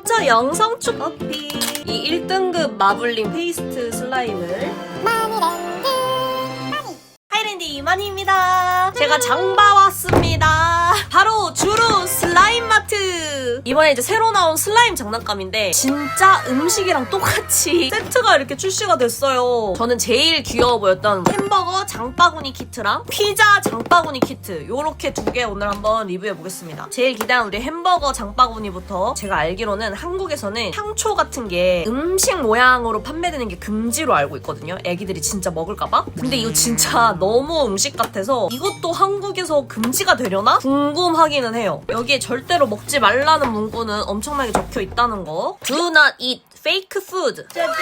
진짜 양상추 커피. 이 1등급 마블링 페이스트 슬라임을 하이랜드 이만희입니다. 제가 장봐 왔습니다. 바로 주루 슬라임 마트. 이번에 이제 새로 나온 슬라임 장난감인데 진짜 음식이랑 똑같이 세트가 이렇게 출시가 됐어요. 저는 제일 귀여워 보였던 햄버거 장바구니 키트랑 피자 장바구니 키트, 요렇게 두 개 오늘 한번 리뷰해 보겠습니다. 제일 기대하는 우리 햄버거 장바구니부터. 제가 알기로는 한국에서는 향초 같은 게 음식 모양으로 판매되는 게 금지로 알고 있거든요. 애기들이 진짜 먹을까봐. 근데 이거 진짜 너무 음식 같아서 이것도 한국에서 금지가 되려나? 궁금하기는 해요. 여기에 절대로 먹지 말라는 문구는 엄청나게 적혀 있다는 거. Do not eat fake food. 짜잔!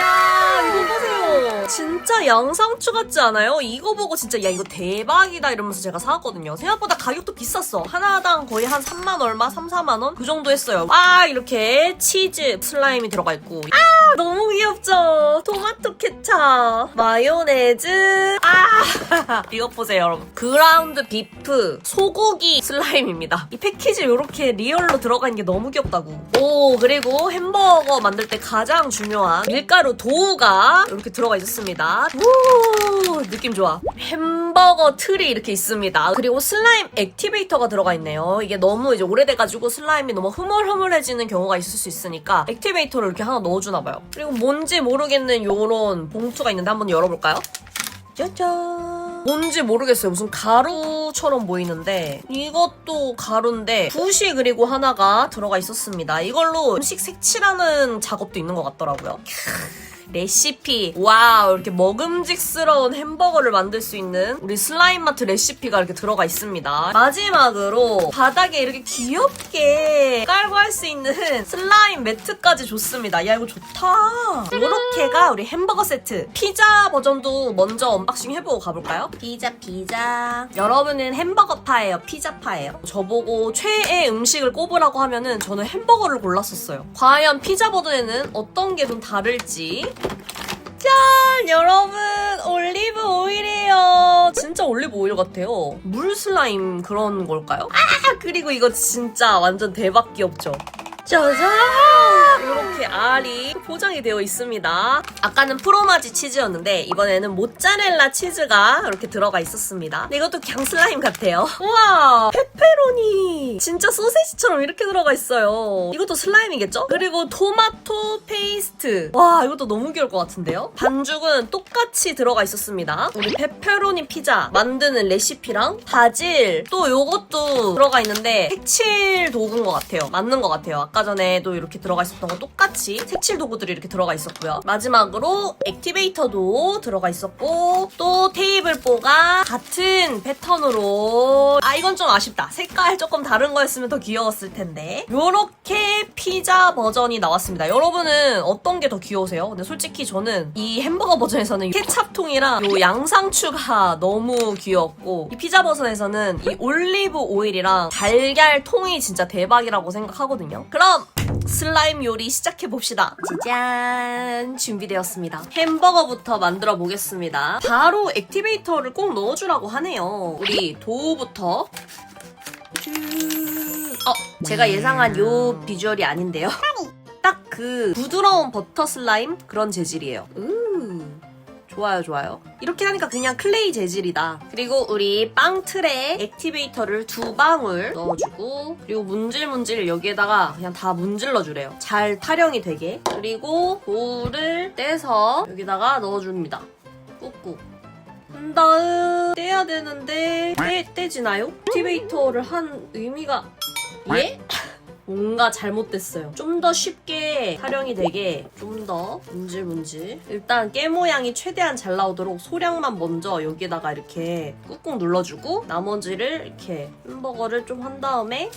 이거 보세요. 진짜 양상추 같지 않아요? 이거 보고 진짜 야 이거 대박이다 이러면서 제가 사왔거든요. 생각보다 가격도 비쌌어. 하나당 거의 한 3만 얼마? 3, 4만 원? 그 정도 했어요. 아 이렇게 치즈 슬라임이 들어가 있고, 아 너무 귀엽죠? 토마토 케찹, 마요네즈, 아 이거 보세요 여러분. 그라운드 비프 소고기 슬라임입니다. 이 패키지 이렇게 리얼로 들어가 있는 게 너무 귀엽다고. 오, 그리고 햄버거 만들 때 가장 중요한 밀가루 도우가 이렇게 들어가 있었습니다. 오, 느낌 좋아. 햄버거 틀이 이렇게 있습니다. 그리고 슬라임 액티베이터가 들어가 있네요. 이게 너무 이제 오래돼가지고 슬라임이 너무 흐물흐물해지는 경우가 있을 수 있으니까 액티베이터를 이렇게 하나 넣어주나봐요. 그리고 뭔지 모르겠는 요런 봉투가 있는데 한번 열어볼까요? 짜잔. 뭔지 모르겠어요. 무슨 가루처럼 보이는데 이것도 가루인데 붓이 그리고 하나가 들어가 있었습니다. 이걸로 음식 색칠하는 작업도 있는 것 같더라고요. 레시피. 와우, 이렇게 먹음직스러운 햄버거를 만들 수 있는 우리 슬라임마트 레시피가 이렇게 들어가 있습니다. 마지막으로 바닥에 이렇게 귀엽게 깔고 할 수 있는 슬라임 매트까지 줬습니다. 야 이거 좋다. 이렇게가 우리 햄버거 세트. 피자 버전도 먼저 언박싱 해보고 가볼까요? 피자. 여러분은 햄버거파예요, 피자파예요? 저보고 최애 음식을 꼽으라고 하면은 저는 햄버거를 골랐었어요. 과연 피자 버전에는 어떤 게 좀 다를지. 짠! 여러분, 올리브 오일이에요. 진짜 올리브 오일 같아요. 물 슬라임 그런 걸까요? 아! 그리고 이거 진짜 완전 대박 귀엽죠? 짜잔! 이렇게 알이 포장이 되어 있습니다. 아까는 프로마지 치즈였는데 이번에는 모짜렐라 치즈가 이렇게 들어가 있었습니다. 근데 이것도 그냥 슬라임 같아요. 우와! 페페로니! 진짜 소세지처럼 이렇게 들어가 있어요. 이것도 슬라임이겠죠? 그리고 토마토 페이스트. 와, 이것도 너무 귀여울 것 같은데요? 반죽은 똑같이 들어가 있었습니다. 우리 페페로니 피자 만드는 레시피랑 바질, 또 요것도 들어가 있는데 색칠 도구인 것 같아요. 맞는 것 같아요. 아까 전에도 이렇게 들어가 있었던 거 똑같이 색칠 도구들이 이렇게 들어가 있었고요. 마지막으로 액티베이터도 들어가 있었고, 또 테이블보가 같은 패턴으로. 아 이건 좀 아쉽다. 색깔 조금 다른 거였으면 더 귀여웠을 텐데. 요렇게 피자 버전이 나왔습니다. 여러분은 어떤 게 더 귀여우세요? 근데 솔직히 저는 이 햄버거 버전에서는 케찹통이랑 요 양상추가 너무 귀엽고, 이 피자 버전에서는 이 올리브 오일이랑 달걀 통이 진짜 대박이라고 생각하거든요. 그럼 슬라임 요리 시작해봅시다. 짜잔! 준비되었습니다. 햄버거부터 만들어 보겠습니다. 바로 액티베이터를 꼭 넣어주라고 하네요. 우리 도우부터. 제가 예상한 요 비주얼이 아닌데요. 딱 그 부드러운 버터 슬라임 그런 재질이에요. 좋아요. 이렇게 하니까 그냥 클레이 재질이다. 그리고 우리 빵 틀에 액티베이터를 2방울 넣어주고, 그리고 문질문질 여기에다가 그냥 다 문질러주래요. 잘 타령이 되게. 그리고 볼을 떼서 여기다가 넣어줍니다. 꾹꾹. 한 다음 떼야 되는데 떼지나요? 액티베이터를 한 의미가... 예? 뭔가 잘못됐어요. 좀 더 쉽게 촬영이 되게 좀 더 문질문질. 일단 깨 모양이 최대한 잘 나오도록 소량만 먼저 여기에다가 이렇게 꾹꾹 눌러주고, 나머지를 이렇게 햄버거를 좀 한 다음에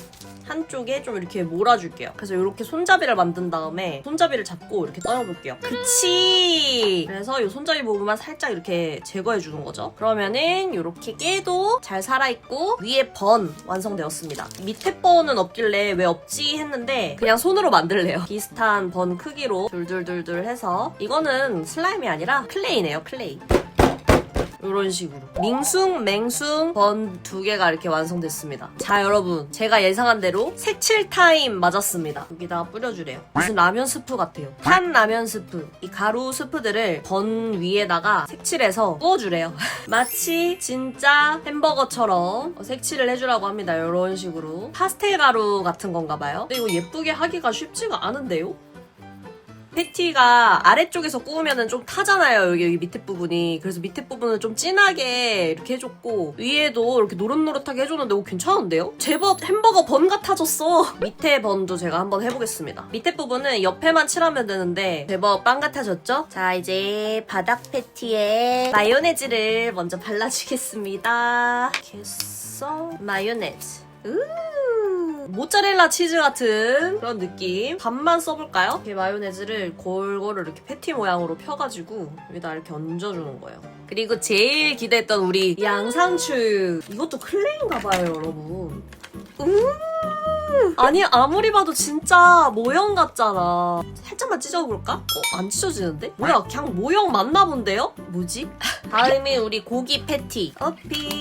한쪽에 좀 이렇게 몰아줄게요. 그래서 이렇게 손잡이를 만든 다음에 손잡이를 잡고 이렇게 떠여볼게요. 그치! 그래서 이 손잡이 부분만 살짝 이렇게 제거해주는 거죠. 그러면은 이렇게 깨도 잘 살아있고 위에 번 완성되었습니다. 밑에 번은 없길래 왜 없지 했는데 그냥 손으로 만들래요. 비슷한 번 크기로 둘둘둘둘 해서. 이거는 슬라임이 아니라 클레이네요, 클레이. 이런 식으로 밍숭, 맹숭 번 2개가 이렇게 완성됐습니다. 자 여러분, 제가 예상한 대로 색칠 타임 맞았습니다. 여기다가 뿌려주래요. 무슨 라면 스프 같아요. 탄 라면 스프, 이 가루 스프들을 번 위에다가 색칠해서 구워주래요. 마치 진짜 햄버거처럼 색칠을 해주라고 합니다. 이런 식으로 파스텔 가루 같은 건가 봐요. 근데 이거 예쁘게 하기가 쉽지가 않은데요? 패티가 아래쪽에서 구우면은 좀 타잖아요. 여기 밑에 부분이. 그래서 밑에 부분은 좀 진하게 이렇게 해줬고 위에도 이렇게 노릇노릇하게 해줬는데 오 괜찮은데요? 제법 햄버거 번 같아졌어. 밑에 번도 제가 한번 해보겠습니다. 밑에 부분은 옆에만 칠하면 되는데 제법 빵 같아졌죠? 자 이제 바닥 패티에 마요네즈를 먼저 발라주겠습니다. 이렇게 해서 마요네즈. 모짜렐라 치즈 같은 그런 느낌. 반만 써볼까요? 이렇게 마요네즈를 골고루 이렇게 패티 모양으로 펴가지고 여기다 이렇게 얹어주는 거예요. 그리고 제일 기대했던 우리 양상추. 이것도 클레이인가봐요 여러분. 아니 아무리 봐도 진짜 모형 같잖아. 살짝만 찢어볼까? 안 찢어지는데? 뭐야 그냥 모형 맞나 본데요? 뭐지? 다음에 우리 고기 패티 어피.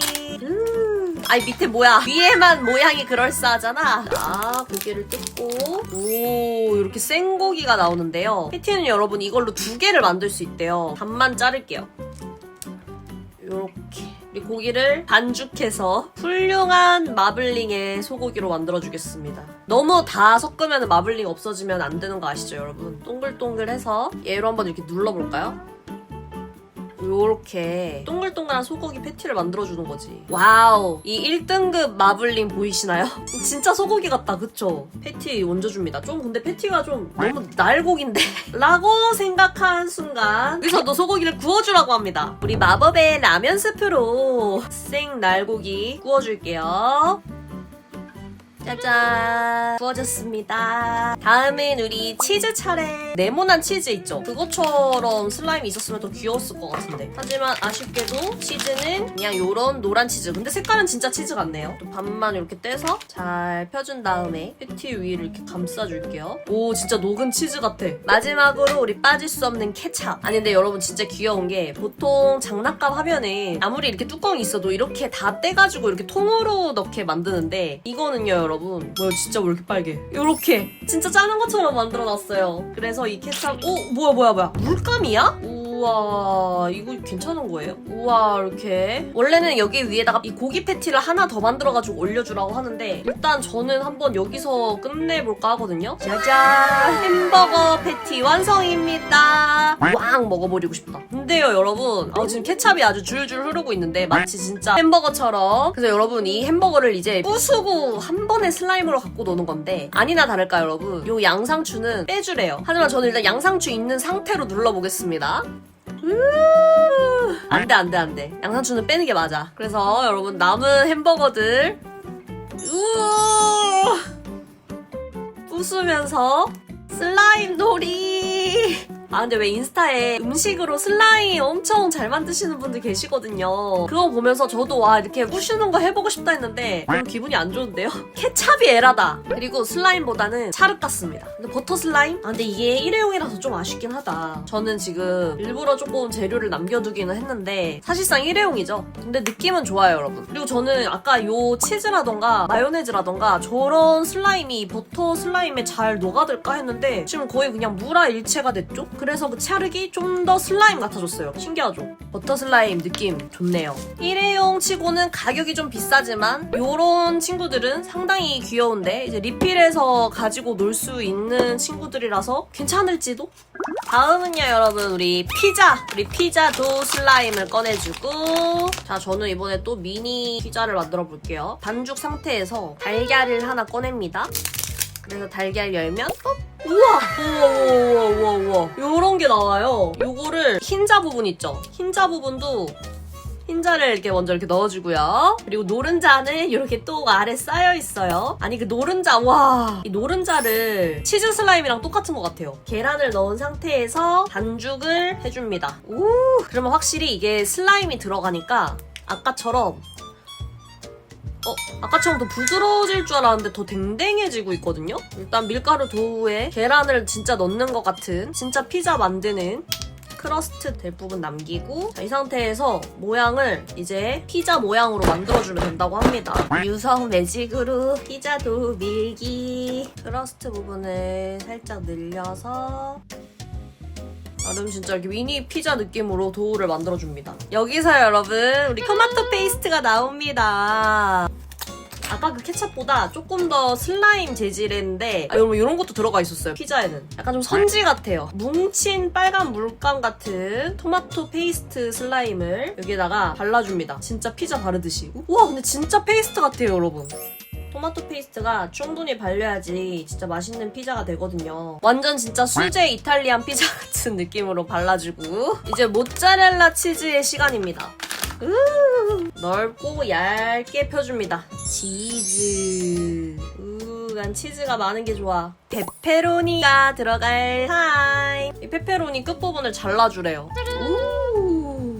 아니 밑에 뭐야, 위에만 모양이 그럴싸하잖아. 자 고기를 뜯고 오 이렇게 생고기가 나오는데요. 패티는 여러분 이걸로 2개를 만들 수 있대요. 반만 자를게요. 요렇게 이 고기를 반죽해서 훌륭한 마블링의 소고기로 만들어주겠습니다. 너무 다 섞으면 마블링 없어지면 안 되는 거 아시죠 여러분? 동글동글해서 얘로 한번 이렇게 눌러볼까요? 요렇게 동글동글한 소고기 패티를 만들어주는 거지. 와우, 이 1등급 마블링 보이시나요? 진짜 소고기 같다 그쵸? 패티 얹어줍니다. 좀 근데 패티가 좀 너무 날고기인데? 라고 생각한 순간 여기서도 소고기를 구워주라고 합니다. 우리 마법의 라면 스프로 생 날고기 구워줄게요. 짜잔, 구워졌습니다. 다음은 우리 치즈 차례. 네모난 치즈 있죠? 그것처럼 슬라임이 있었으면 더 귀여웠을 것 같은데. 하지만 아쉽게도 치즈는 그냥 요런 노란 치즈. 근데 색깔은 진짜 치즈 같네요. 또 반만 이렇게 떼서 잘 펴준 다음에 패티 위를 이렇게 감싸줄게요. 오 진짜 녹은 치즈 같아. 마지막으로 우리 빠질 수 없는 케찹. 아니 근데 여러분 진짜 귀여운 게 보통 장난감 하면은 아무리 이렇게 뚜껑이 있어도 이렇게 다 떼가지고 이렇게 통으로 넣게 만드는데 이거는요 여러분 뭐야 진짜 왜 이렇게 빨개. 요렇게 진짜 짜는 것처럼 만들어놨어요. 그래서 이 케찹 뭐야 물감이야? 우와 이거 괜찮은 거예요? 우와 이렇게 원래는 여기 위에다가 이 고기 패티를 하나 더 만들어가지고 올려주라고 하는데 일단 저는 한번 여기서 끝내볼까 하거든요. 짜잔, 햄버거 패티 완성입니다. 왕 먹어버리고 싶다. 근데요 여러분 지금 케찹이 아주 줄줄 흐르고 있는데 마치 진짜 햄버거처럼. 그래서 여러분 이 햄버거를 이제 부수고 한 번에 슬라임으로 갖고 노는 건데 아니나 다를까 여러분 요 양상추는 빼주래요. 하지만 저는 일단 양상추 있는 상태로 눌러보겠습니다. 안돼 양상추는 빼는 게 맞아. 그래서 여러분 남은 햄버거들 부수면서 슬라임 놀이. 근데 왜 인스타에 음식으로 슬라임 엄청 잘 만드시는 분들 계시거든요. 그거 보면서 저도 와 이렇게 부시는 거 해보고 싶다 했는데 별로 기분이 안 좋은데요? 케찹이 에라다. 그리고 슬라임보다는 찰흙 같습니다. 근데 버터 슬라임? 근데 이게 일회용이라서 좀 아쉽긴 하다. 저는 지금 일부러 조금 재료를 남겨두기는 했는데 사실상 일회용이죠. 근데 느낌은 좋아요 여러분. 그리고 저는 아까 요 치즈라던가 마요네즈라던가 저런 슬라임이 버터 슬라임에 잘 녹아들까 했는데 지금 거의 그냥 무라 일체가 됐죠? 그래서 그 찰흙이 좀 더 슬라임 같아졌어요. 신기하죠? 버터 슬라임 느낌 좋네요. 일회용 치고는 가격이 좀 비싸지만 요런 친구들은 상당히 귀여운데 이제 리필해서 가지고 놀 수 있는 친구들이라서 괜찮을지도? 다음은요 여러분 우리 피자도 슬라임을 꺼내주고. 자 저는 이번에 또 미니 피자를 만들어 볼게요. 반죽 상태에서 달걀을 하나 꺼냅니다. 그래서 달걀 열면 우와 요런 게 나와요. 요거를 흰자 부분 있죠? 흰자 부분도 흰자를 이렇게 먼저 이렇게 넣어주고요. 그리고 노른자는 이렇게 또 아래 쌓여 있어요. 아니 그 노른자 이 노른자를 치즈 슬라임이랑 똑같은 것 같아요. 계란을 넣은 상태에서 반죽을 해줍니다. 그러면 확실히 이게 슬라임이 들어가니까 아까처럼 더 부드러워질 줄 알았는데 더 댕댕해지고 있거든요? 일단 밀가루 도우에 계란을 진짜 넣는 것 같은 진짜 피자 만드는 크러스트 될 부분 남기고 자, 이 상태에서 모양을 이제 피자 모양으로 만들어주면 된다고 합니다. 유성 매직으로 피자도 밀기. 크러스트 부분을 살짝 늘려서 나름 진짜 이렇게 미니 피자 느낌으로 도우를 만들어줍니다. 여기서 여러분 우리 토마토 페이스트가 나옵니다. 아까 그 케첩보다 조금 더 슬라임 재질인데 여러분 이런 것도 들어가 있었어요. 피자에는 약간 좀 선지 같아요. 뭉친 빨간 물감 같은 토마토 페이스트 슬라임을 여기에다가 발라줍니다. 진짜 피자 바르듯이. 우와 근데 진짜 페이스트 같아요 여러분. 토마토 페이스트가 충분히 발려야지 진짜 맛있는 피자가 되거든요. 완전 진짜 수제 이탈리안 피자 같은 느낌으로 발라주고 이제 모짜렐라 치즈의 시간입니다. 넓고 얇게 펴줍니다. 치즈. 난 치즈가 많은 게 좋아. 페페로니가 들어갈 타임. 이 페페로니 끝부분을 잘라주래요.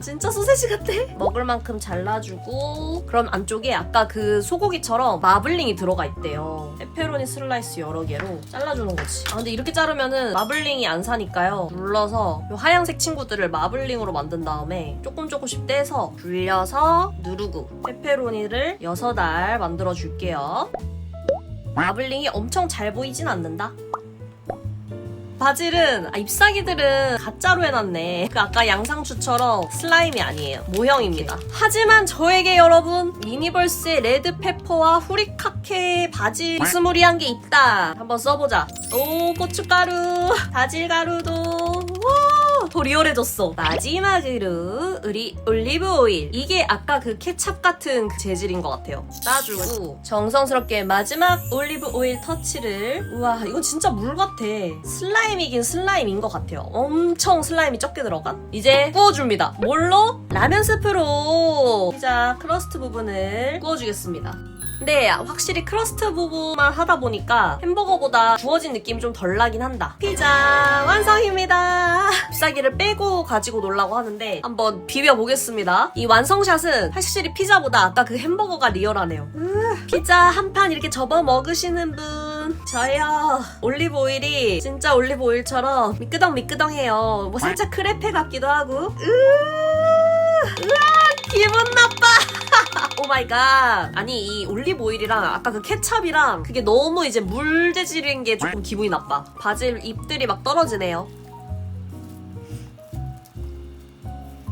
진짜 소세지 같아. 먹을 만큼 잘라주고 그럼 안쪽에 아까 그 소고기처럼 마블링이 들어가 있대요. 페페로니 슬라이스 여러 개로 잘라주는 거지. 아 근데 이렇게 자르면은 마블링이 안 사니까요. 눌러서 이 하얀색 친구들을 마블링으로 만든 다음에 조금씩 떼서 불려서 누르고 페페로니를 6알 만들어줄게요. 마블링이 엄청 잘 보이진 않는다. 바질은 잎사귀들은 가짜로 해놨네. 그 아까 양상추처럼 슬라임이 아니에요. 모형입니다. 하지만 저에게 여러분 미니벌스의 레드페퍼와 후리카케 바질 비스무리한 게 있다. 한번 써보자. 오 고춧가루 바질가루도 더 리얼해졌어. 마지막으로 우리 올리브 오일. 이게 아까 그 케찹 같은 그 재질인 것 같아요. 따주고 정성스럽게 마지막 올리브 오일 터치를. 우와 이건 진짜 물 같아. 슬라임이긴 슬라임인 것 같아요. 엄청 슬라임이 적게 들어간. 이제 구워줍니다. 뭘로? 라면 스프로 피자 크러스트 부분을 구워주겠습니다. 근데 확실히 크러스트 부분만 하다 보니까 햄버거보다 구워진 느낌이 좀 덜 나긴 한다. 피자 완성입니다. 잎사귀를 빼고 가지고 놀라고 하는데 한번 비벼보겠습니다. 이 완성샷은 확실히 피자보다 아까 그 햄버거가 리얼하네요. 피자 한 판 이렇게 접어 먹으시는 분 저요. 올리브 오일이 진짜 올리브 오일처럼 미끄덩미끄덩해요. 뭐 살짝 크레페 같기도 하고. 기분 나빠. 오마이갓. 아니 이 올리브 오일이랑 아까 그 케찹이랑 그게 너무 이제 물재질인 게 조금 기분이 나빠. 바질 잎들이 막 떨어지네요.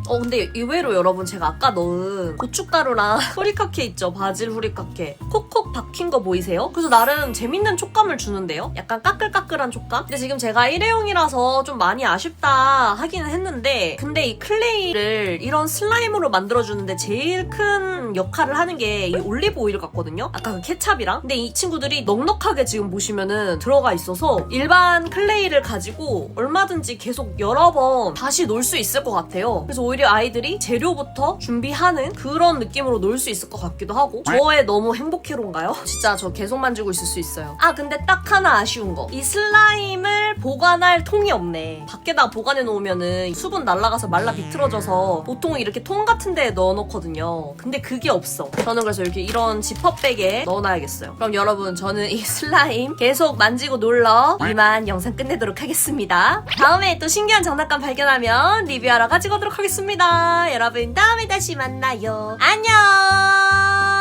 근데 의외로 여러분 제가 아까 넣은 고춧가루랑 후리카케 있죠? 바질 후리카케 콕콕 박힌 거 보이세요? 그래서 나름 재밌는 촉감을 주는데요? 약간 까끌까끌한 촉감? 근데 지금 제가 일회용이라서 좀 많이 아쉽다 하기는 했는데 근데 이 클레이를 이런 슬라임으로 만들어주는데 제일 큰 역할을 하는 게 이 올리브 오일 같거든요? 아까 그 케찹이랑 근데 이 친구들이 넉넉하게 지금 보시면은 들어가 있어서 일반 클레이를 가지고 얼마든지 계속 여러 번 다시 놀 수 있을 것 같아요. 그래서 오히려 아이들이 재료부터 준비하는 그런 느낌으로 놀 수 있을 것 같기도 하고 저의 너무 행복해로인가요? 진짜 저 계속 만지고 있을 수 있어요. 아 근데 딱 하나 아쉬운 거. 이 슬라임을 보관할 통이 없네. 밖에다 보관해 놓으면은 수분 날아가서 말라 비틀어져서 보통 이렇게 통 같은 데에 넣어놓거든요. 근데 그게 없어. 저는 그래서 이렇게 이런 지퍼백에 넣어놔야겠어요. 그럼 여러분 저는 이 슬라임 계속 만지고 놀러 이만 영상 끝내도록 하겠습니다. 다음에 또 신기한 장난감 발견하면 리뷰하러 가지고 오도록 하겠습니다. 여러분 다음에 다시 만나요. 안녕.